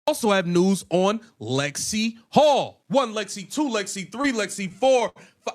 Also have news on Lexie Hull. 1 Lexie, 2 Lexie, 3 Lexie, 4, 5.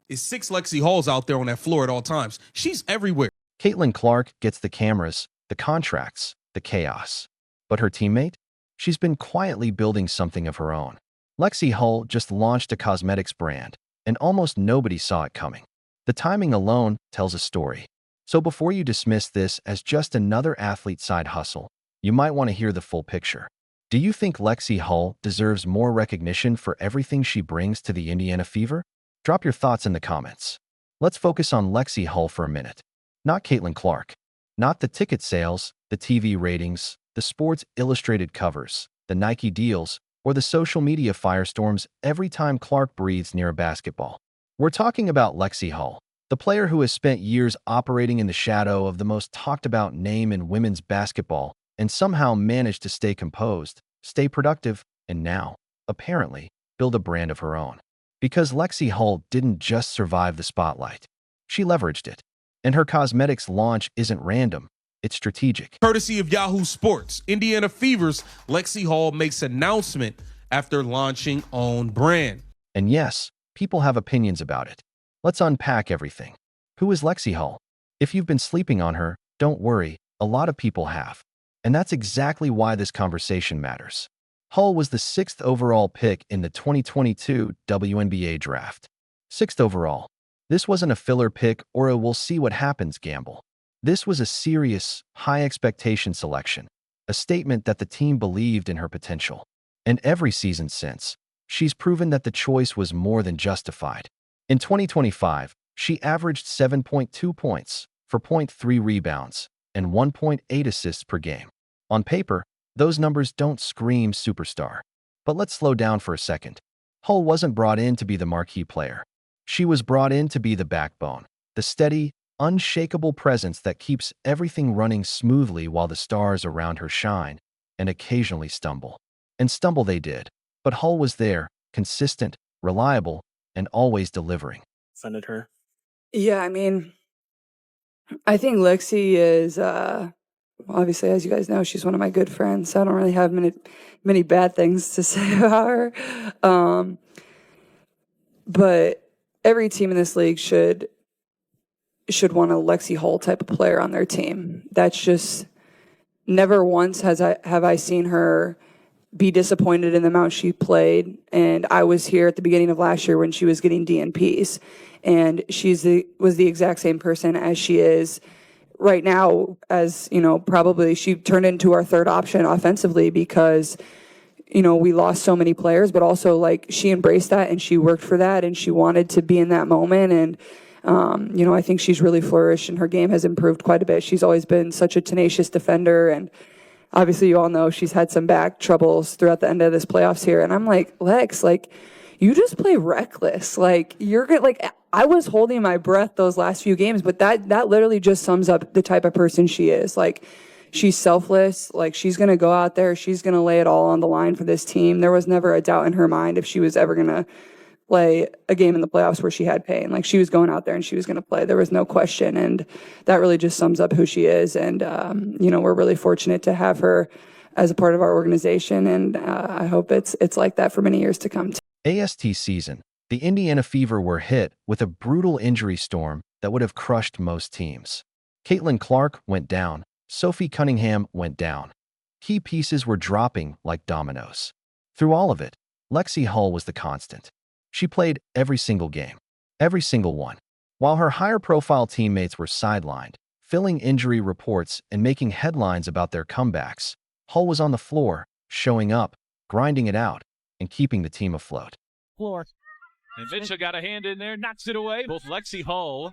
Is 6 Lexie Hulls out there on that floor at all times. She's everywhere. Caitlin Clark gets the cameras, the contracts, the chaos. But her teammate? She's been quietly building something of her own. Lexie Hull just launched a cosmetics brand, and almost nobody saw it coming. The timing alone tells a story. So before you dismiss this as just another athlete side hustle, you might want to hear the full picture. Do you think Lexie Hull deserves more recognition for everything she brings to the Indiana Fever? Drop your thoughts in the comments. Let's focus on Lexie Hull for a minute. Not Caitlin Clark. Not the ticket sales, the TV ratings, the Sports Illustrated covers, the Nike deals, or the social media firestorms every time Clark breathes near a basketball. We're talking about Lexie Hull, the player who has spent years operating in the shadow of the most talked about name in women's basketball and somehow managed to stay composed, stay productive, and now, apparently, build a brand of her own. Because Lexie Hull didn't just survive the spotlight. She leveraged it. And her cosmetics launch isn't random, it's strategic. Courtesy of Yahoo Sports, Indiana Fever's Lexie Hull makes announcement after launching own brand. And yes, people have opinions about it. Let's unpack everything. Who is Lexie Hull? If you've been sleeping on her, don't worry, a lot of people have. And that's exactly why this conversation matters. Hull was the 6th overall pick in the 2022 WNBA draft. 6th overall. This wasn't a filler pick or a we'll see what happens gamble. This was a serious, high-expectation selection, a statement that the team believed in her potential. And every season since, she's proven that the choice was more than justified. In 2025, she averaged 7.2 points, 4.3 rebounds, and 1.8 assists per game. On paper, those numbers don't scream superstar. But let's slow down for a second. Hull wasn't brought in to be the marquee player. She was brought in to be the backbone, the steady, unshakable presence that keeps everything running smoothly while the stars around her shine and occasionally stumble. And stumble they did. But Hull was there, consistent, reliable, and always delivering. Funded her. Yeah, I mean, I think Lexie is, obviously, as you guys know, she's one of my good friends, so I don't really have many bad things to say about her. But every team in this league should want a Lexie Hull type of player on their team. That's just never once have I seen her be disappointed in the amount she played. And I was here at the beginning of last year when she was getting DNPs, and was the exact same person as she is right now. As you know, probably she turned into our third option offensively because we lost so many players, but also like she embraced that and she worked for that and she wanted to be in that moment. And I think she's really flourished and her game has improved quite a bit. She's always been such a tenacious defender, and obviously you all know she's had some back troubles throughout the end of this playoffs here. And I'm like, Lex, like, you just play reckless. Like, you're good. Like, I was holding my breath those last few games, but that literally just sums up the type of person she is. Like, she's selfless. Like, she's going to go out there. She's going to lay it all on the line for this team. There was never a doubt in her mind if she was ever going to play a game in the playoffs where she had pain. Like, she was going out there and she was going to play. There was no question. And that really just sums up who she is. And, we're really fortunate to have her as a part of our organization. And I hope it's like that for many years to come. AST season, the Indiana Fever were hit with a brutal injury storm that would have crushed most teams. Caitlin Clark went down. Sophie Cunningham went down. Key pieces were dropping like dominoes. Through all of it, Lexie Hull was the constant. She played every single game, every single one. While her higher-profile teammates were sidelined, filling injury reports and making headlines about their comebacks, Hull was on the floor, showing up, grinding it out, and keeping the team afloat. Floor. And Mitchell got a hand in there, knocks it away. Both Lexie Hull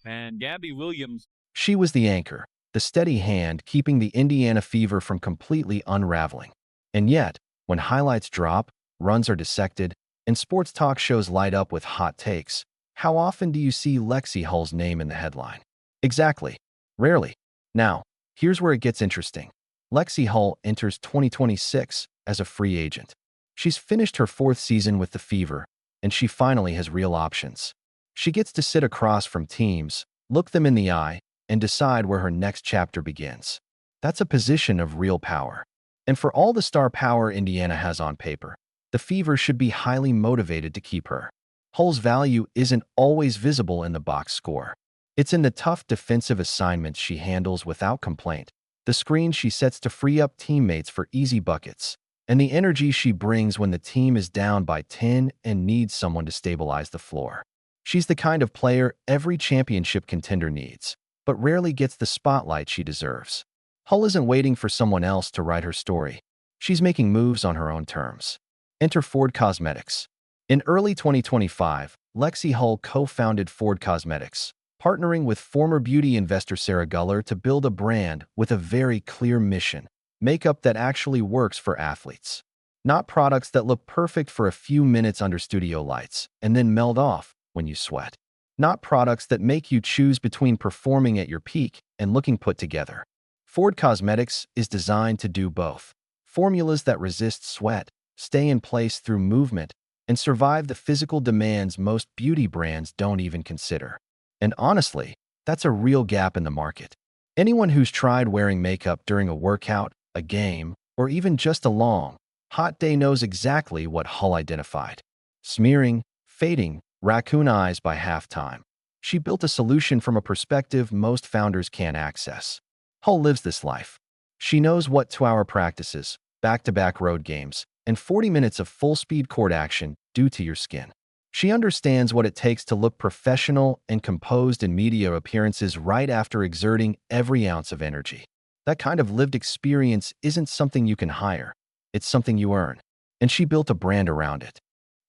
and Gabby Williams. She was the anchor, the steady hand keeping the Indiana Fever from completely unraveling. And yet, when highlights drop, runs are dissected, and sports talk shows light up with hot takes, how often do you see Lexie Hull's name in the headline? Exactly. Rarely. Now, here's where it gets interesting. Lexie Hull enters 2026 as a free agent. She's finished her 4th season with the Fever, and she finally has real options. She gets to sit across from teams, look them in the eye, and decide where her next chapter begins. That's a position of real power. And for all the star power Indiana has on paper, the Fever should be highly motivated to keep her. Hull's value isn't always visible in the box score. It's in the tough defensive assignments she handles without complaint, the screen she sets to free up teammates for easy buckets, and the energy she brings when the team is down by 10 and needs someone to stabilize the floor. She's the kind of player every championship contender needs, but rarely gets the spotlight she deserves. Hull isn't waiting for someone else to write her story. She's making moves on her own terms. Enter Ford Cosmetics. In early 2025, Lexie Hull co-founded Ford Cosmetics, partnering with former beauty investor Sarah Guller to build a brand with a very clear mission: makeup that actually works for athletes. Not products that look perfect for a few minutes under studio lights and then melt off when you sweat. Not products that make you choose between performing at your peak and looking put together. Ford Cosmetics is designed to do both. Formulas that resist sweat, stay in place through movement, and survive the physical demands most beauty brands don't even consider. And honestly, that's a real gap in the market. Anyone who's tried wearing makeup during a workout, a game, or even just a long, hot day knows exactly what Hull identified: smearing, fading, raccoon eyes by halftime. She built a solution from a perspective most founders can't access. Hull lives this life. She knows what 2-hour practices, back-to-back road games, and 40 minutes of full-speed court action do to your skin. She understands what it takes to look professional and composed in media appearances right after exerting every ounce of energy. That kind of lived experience isn't something you can hire. It's something you earn. And she built a brand around it.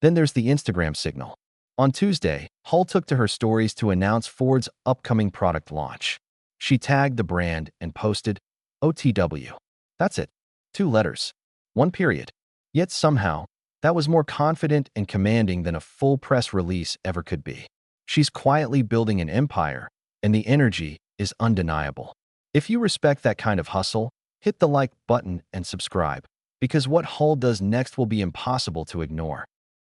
Then there's the Instagram signal. On Tuesday, Hull took to her stories to announce Ford's upcoming product launch. She tagged the brand and posted, OTW. That's it. 2 letters. 1 period. Yet somehow, that was more confident and commanding than a full press release ever could be. She's quietly building an empire, and the energy is undeniable. If you respect that kind of hustle, hit the like button and subscribe, because what Hull does next will be impossible to ignore.